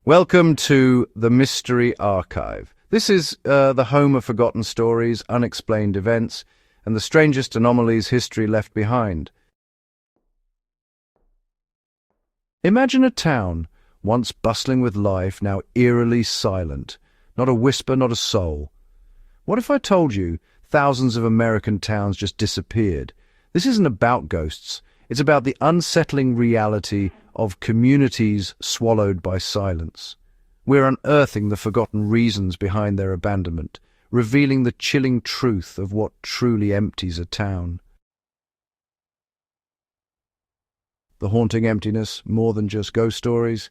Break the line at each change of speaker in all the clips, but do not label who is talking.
Welcome to the Mystery Archive. This is the home of forgotten stories, unexplained events, and the strangest anomalies history left behind. Imagine a town, once bustling with life, now eerily silent. Not a whisper, not a soul. What if I told you thousands of American towns just disappeared? This isn't about ghosts. It's about the unsettling reality of communities swallowed by silence. We're unearthing the forgotten reasons behind their abandonment, revealing the chilling truth of what truly empties a town. The haunting emptiness, more than just ghost stories.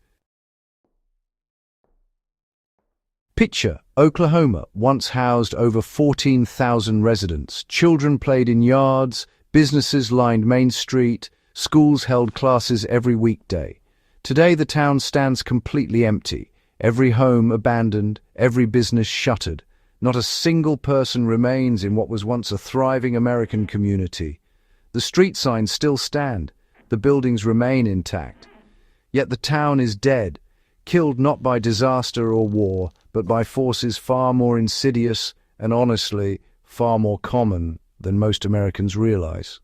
Picher, Oklahoma, once housed over 14,000 residents. Children played in yards, businesses lined Main Street, schools held classes every weekday. Today the town stands completely empty, every home abandoned, every business shuttered. Not a single person remains in what was once a thriving American community. The street signs still stand, the buildings remain intact. Yet the town is dead, killed not by disaster or war, but by forces far more insidious and, honestly, far more common than most Americans realize.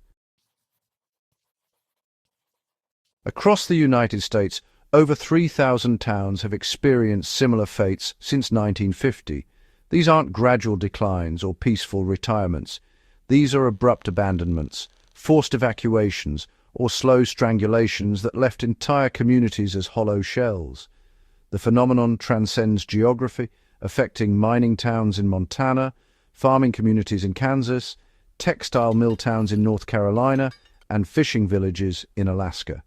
Across the United States, over 3,000 towns have experienced similar fates since 1950. These aren't gradual declines or peaceful retirements. These are abrupt abandonments, forced evacuations, or slow strangulations that left entire communities as hollow shells. The phenomenon transcends geography, affecting mining towns in Montana, farming communities in Kansas, textile mill towns in North Carolina, and fishing villages in Alaska.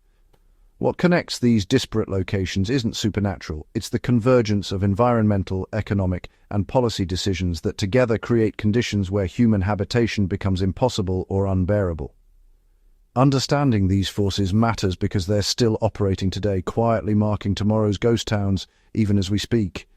What connects these disparate locations isn't supernatural, it's the convergence of environmental, economic, and policy decisions that together create conditions where human habitation becomes impossible or unbearable. Understanding these forces matters because they're still operating today, quietly marking tomorrow's ghost towns, even as we speak.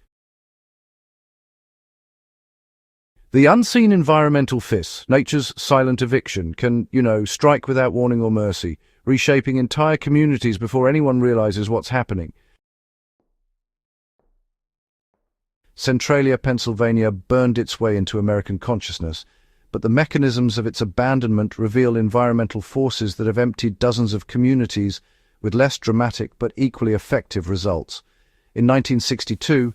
The unseen environmental fist, nature's silent eviction, can, strike without warning or mercy, reshaping entire communities before anyone realizes what's happening. Centralia, Pennsylvania burned its way into American consciousness, but the mechanisms of its abandonment reveal environmental forces that have emptied dozens of communities with less dramatic but equally effective results. In 1962,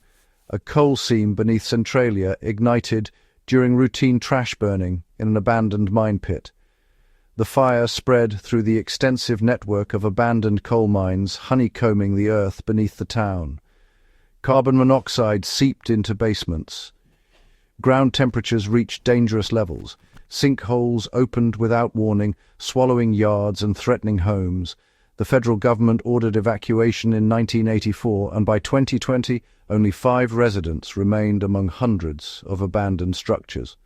a coal seam beneath Centralia ignited during routine trash burning in an abandoned mine pit. The fire spread through the extensive network of abandoned coal mines, honeycombing the earth beneath the town. Carbon monoxide seeped into basements. Ground temperatures reached dangerous levels. Sinkholes opened without warning, swallowing yards and threatening homes. The federal government ordered evacuation in 1984, and by 2020, only 5 residents remained among hundreds of abandoned structures.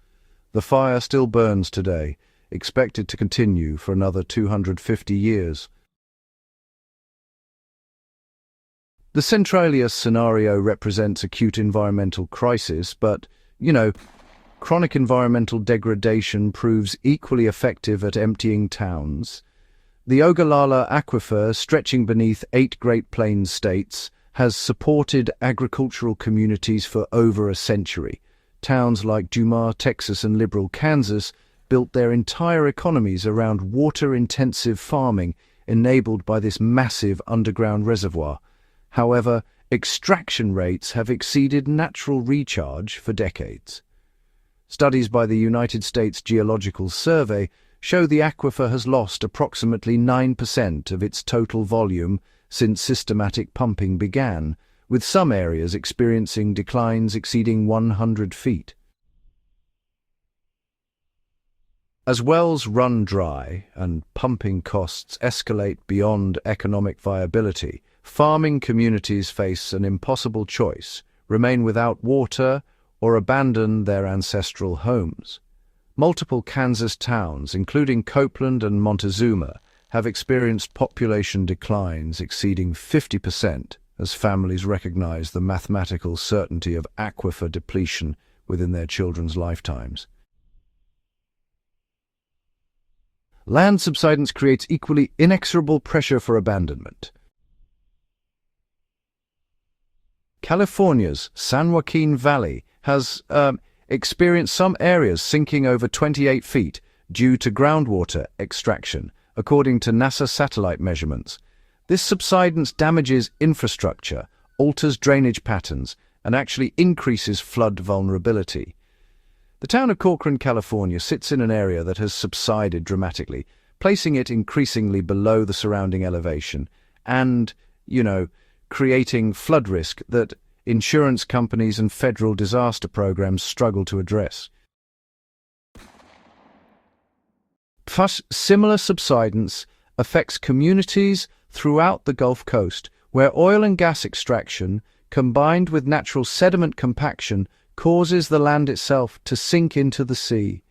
The fire still burns today, expected to continue for another 250 years. The Centralia scenario represents acute environmental crisis, but, chronic environmental degradation proves equally effective at emptying towns. The Ogallala aquifer, stretching beneath 8 Great Plains states, has supported agricultural communities for over a century. Towns like Dumas, Texas, and Liberal, Kansas built their entire economies around water-intensive farming enabled by this massive underground reservoir. However, extraction rates have exceeded natural recharge for decades. Studies by the United States Geological Survey show the aquifer has lost approximately 9% of its total volume since systematic pumping began, with some areas experiencing declines exceeding 100 feet. As wells run dry and pumping costs escalate beyond economic viability, farming communities face an impossible choice: remain without water or abandon their ancestral homes. Multiple Kansas towns, including Copeland and Montezuma, have experienced population declines exceeding 50% as families recognize the mathematical certainty of aquifer depletion within their children's lifetimes. Land subsidence creates equally inexorable pressure for abandonment. California's San Joaquin Valley has experienced some areas sinking over 28 feet due to groundwater extraction, according to NASA satellite measurements. This subsidence damages infrastructure, alters drainage patterns, and actually increases flood vulnerability. The town of Corcoran, California sits in an area that has subsided dramatically, placing it increasingly below the surrounding elevation and, creating flood risk that insurance companies and federal disaster programs struggle to address. Plus, similar subsidence affects communities throughout the Gulf Coast, where oil and gas extraction, combined with natural sediment compaction, causes the land itself to sink into the sea.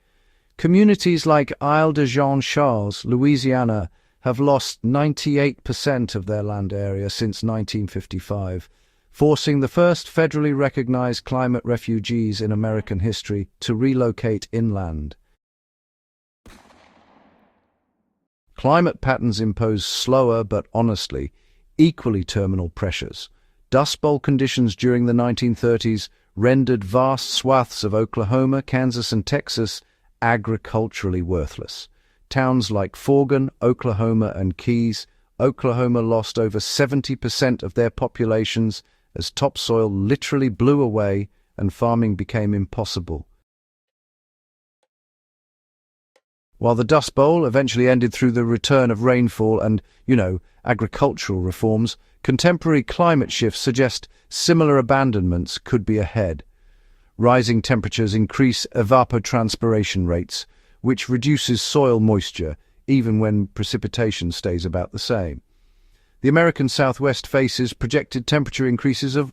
Communities like Isle de Jean Charles, Louisiana, have lost 98% of their land area since 1955, forcing the first federally recognized climate refugees in American history to relocate inland. Climate patterns impose slower but honestly, equally terminal pressures. Dust Bowl conditions during the 1930s rendered vast swaths of Oklahoma, Kansas, and Texas agriculturally worthless. Towns like Forgan, Oklahoma, and Keys, Oklahoma lost over 70% of their populations as topsoil literally blew away and farming became impossible. While the Dust Bowl eventually ended through the return of rainfall and, agricultural reforms, contemporary climate shifts suggest similar abandonments could be ahead. Rising temperatures increase evapotranspiration rates, which reduces soil moisture even when precipitation stays about the same. The American Southwest faces projected temperature increases of,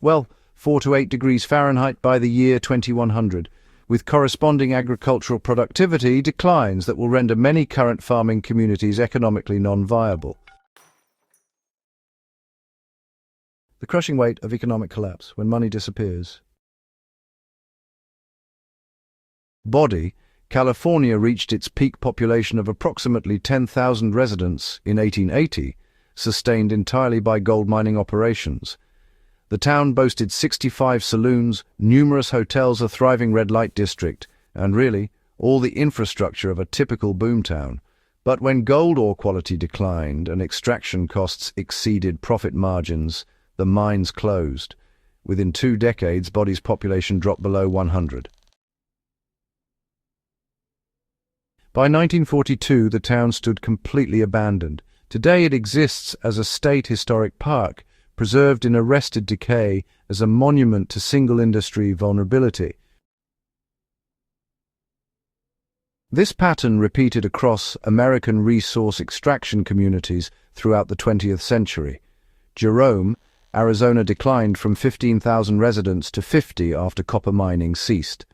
4 to 8 degrees Fahrenheit by the year 2100, with corresponding agricultural productivity declines that will render many current farming communities economically non-viable. The crushing weight of economic collapse when money disappears. Body, California reached its peak population of approximately 10,000 residents in 1880, sustained entirely by gold mining operations. The town boasted 65 saloons, numerous hotels, a thriving red light district, and really, all the infrastructure of a typical boomtown. But when gold ore quality declined and extraction costs exceeded profit margins, the mines closed. Within 2 decades, Body's population dropped below 100. By 1942, the town stood completely abandoned. Today it exists as a state historic park, preserved in arrested decay as a monument to single-industry vulnerability. This pattern repeated across American resource extraction communities throughout the 20th century. Jerome, Arizona declined from 15,000 residents to 50 after copper mining ceased.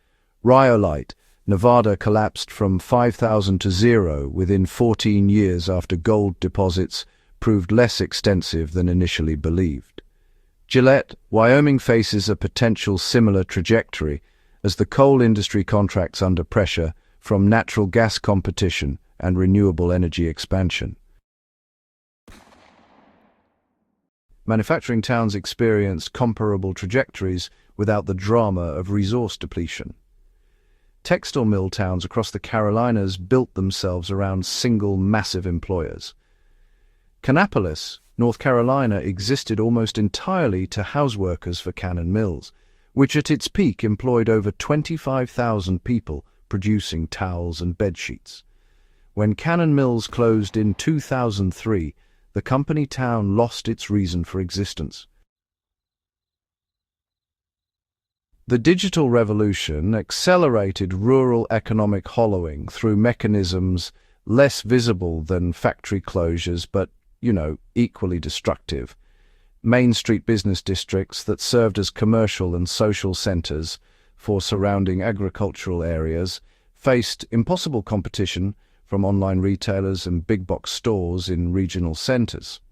Rhyolite, Nevada collapsed from 5,000 to 0 within 14 years after gold deposits proved less extensive than initially believed. Gillette, Wyoming faces a potential similar trajectory as the coal industry contracts under pressure from natural gas competition and renewable energy expansion. Manufacturing towns experienced comparable trajectories without the drama of resource depletion. Textile mill towns across the Carolinas built themselves around single massive employers. Kannapolis, North Carolina, existed almost entirely to house workers for Cannon Mills, which at its peak employed over 25,000 people producing towels and bedsheets. When Cannon Mills closed in 2003, the company town lost its reason for existence. The digital revolution accelerated rural economic hollowing through mechanisms less visible than factory closures but, equally destructive. Main Street business districts that served as commercial and social centers for surrounding agricultural areas faced impossible competition from online retailers and big-box stores in regional centers.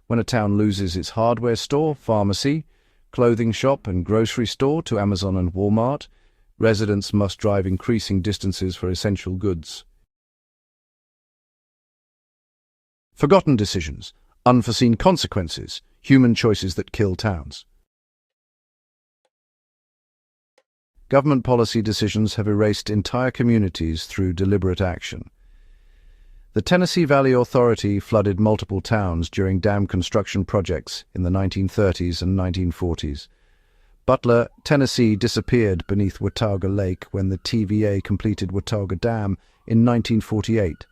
When a town loses its hardware store, pharmacy, clothing shop and grocery store to Amazon and Walmart, residents must drive increasing distances for essential goods. Forgotten decisions, unforeseen consequences, human choices that kill towns. Government policy decisions have erased entire communities through deliberate action. The Tennessee Valley Authority flooded multiple towns during dam construction projects in the 1930s and 1940s. Butler, Tennessee disappeared beneath Watauga Lake when the TVA completed Watauga Dam in 1948.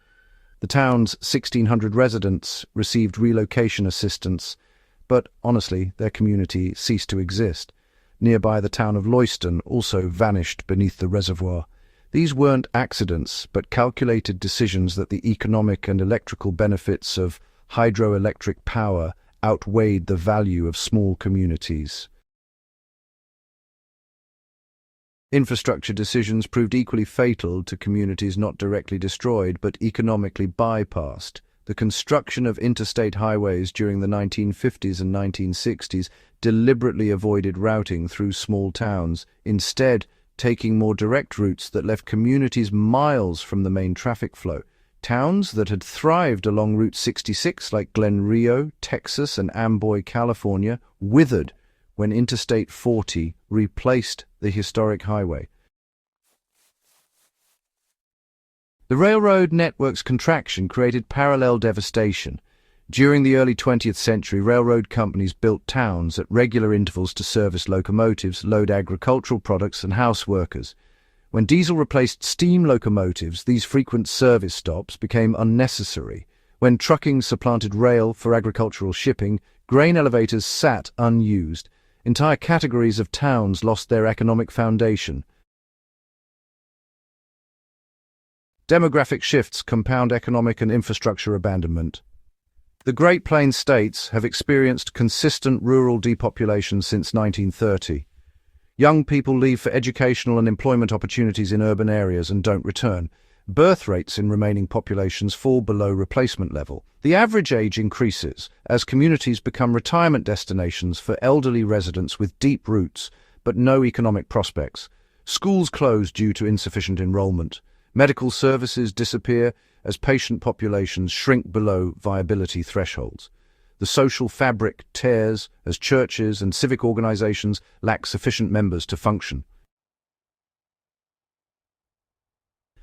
The town's 1,600 residents received relocation assistance, but honestly, their community ceased to exist. Nearby, the town of Lewiston also vanished beneath the reservoir. These weren't accidents, but calculated decisions that the economic and electrical benefits of hydroelectric power outweighed the value of small communities. Infrastructure decisions proved equally fatal to communities not directly destroyed but economically bypassed. The construction of interstate highways during the 1950s and 1960s deliberately avoided routing through small towns, instead taking more direct routes that left communities miles from the main traffic flow. Towns that had thrived along Route 66 like Glen Rio, Texas, and Amboy, California, withered when Interstate 40 replaced the historic highway. The railroad network's contraction created parallel devastation. During the early 20th century, railroad companies built towns at regular intervals to service locomotives, load agricultural products, and house workers. When diesel replaced steam locomotives, these frequent service stops became unnecessary. When trucking supplanted rail for agricultural shipping, grain elevators sat unused. Entire categories of towns lost their economic foundation. Demographic shifts compound economic and infrastructure abandonment. The Great Plains states have experienced consistent rural depopulation since 1930. Young people leave for educational and employment opportunities in urban areas and don't return. Birth rates in remaining populations fall below replacement level. The average age increases as communities become retirement destinations for elderly residents with deep roots but no economic prospects. Schools close due to insufficient enrollment. Medical services disappear as patient populations shrink below viability thresholds. The social fabric tears as churches and civic organizations lack sufficient members to function.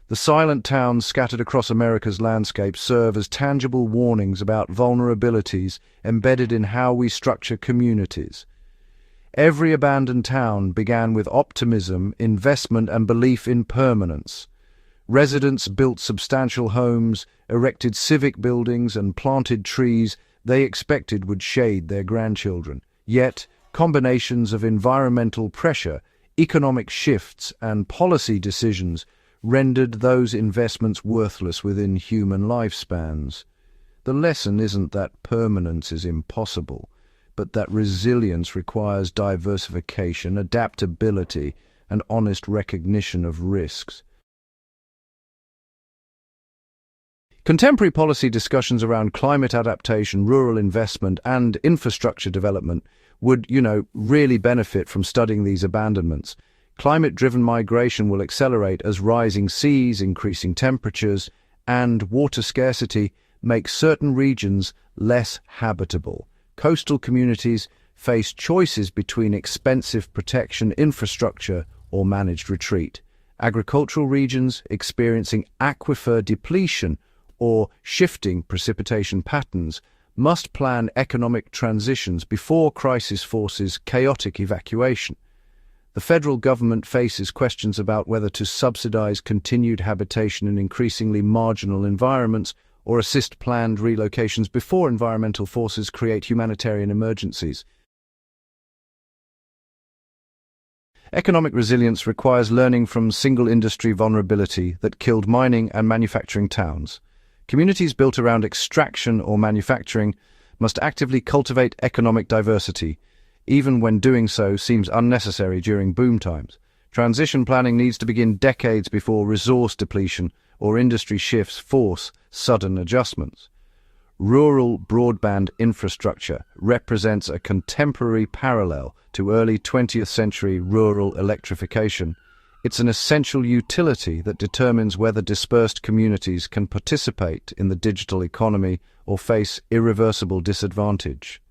The silent towns scattered across America's landscape serve as tangible warnings about vulnerabilities embedded in how we structure communities. Every abandoned town began with optimism, investment, and belief in permanence. Residents built substantial homes, erected civic buildings, and planted trees they expected would shade their grandchildren. Yet, combinations of environmental pressure, economic shifts, and policy decisions rendered those investments worthless within human lifespans. The lesson isn't that permanence is impossible, but that resilience requires diversification, adaptability, and honest recognition of risks. Contemporary policy discussions around climate adaptation, rural investment, and infrastructure development would, really benefit from studying these abandonments. Climate-driven migration will accelerate as rising seas, increasing temperatures, and water scarcity make certain regions less habitable. Coastal communities face choices between expensive protection infrastructure or managed retreat. Agricultural regions experiencing aquifer depletion or shifting precipitation patterns must plan economic transitions before crisis forces chaotic evacuation. The federal government faces questions about whether to subsidize continued habitation in increasingly marginal environments or assist planned relocations before environmental forces create humanitarian emergencies. Economic resilience requires learning from single-industry vulnerability that killed mining and manufacturing towns. Communities built around extraction or manufacturing must actively cultivate economic diversity, even when doing so seems unnecessary during boom times. Transition planning needs to begin decades before resource depletion or industry shifts force sudden adjustments. Rural broadband infrastructure represents a contemporary parallel to early 20th century rural electrification. It's an essential utility that determines whether dispersed communities can participate in the digital economy or face irreversible disadvantage.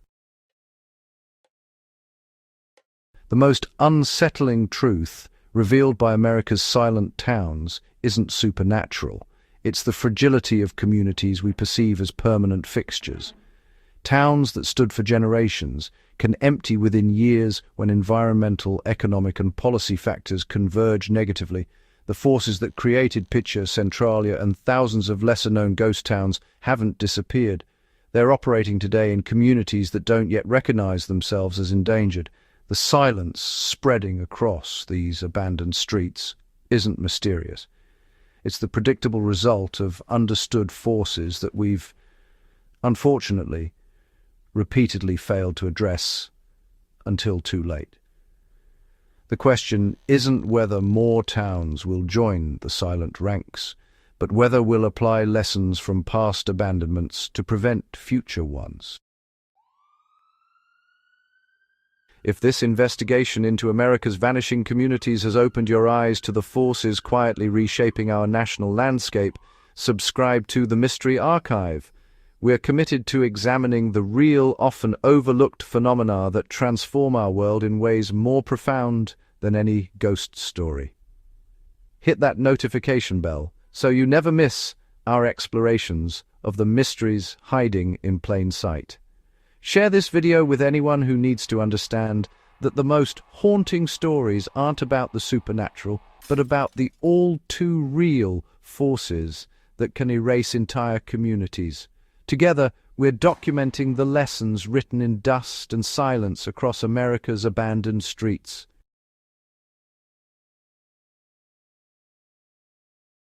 The most unsettling truth revealed by America's silent towns, isn't supernatural. It's the fragility of communities we perceive as permanent fixtures. Towns that stood for generations can empty within years when environmental, economic and policy factors converge negatively. The forces that created Picher, Centralia and thousands of lesser-known ghost towns haven't disappeared. They're operating today in communities that don't yet recognize themselves as endangered. The silence spreading across these abandoned streets isn't mysterious. It's the predictable result of understood forces that we've, unfortunately, repeatedly failed to address until too late. The question isn't whether more towns will join the silent ranks, but whether we'll apply lessons from past abandonments to prevent future ones. If this investigation into America's vanishing communities has opened your eyes to the forces quietly reshaping our national landscape, subscribe to the Mystery Archive. We're committed to examining the real, often overlooked phenomena that transform our world in ways more profound than any ghost story. Hit that notification bell so you never miss our explorations of the mysteries hiding in plain sight. Share this video with anyone who needs to understand that the most haunting stories aren't about the supernatural, but about the all-too-real forces that can erase entire communities. Together, we're documenting the lessons written in dust and silence across America's abandoned streets.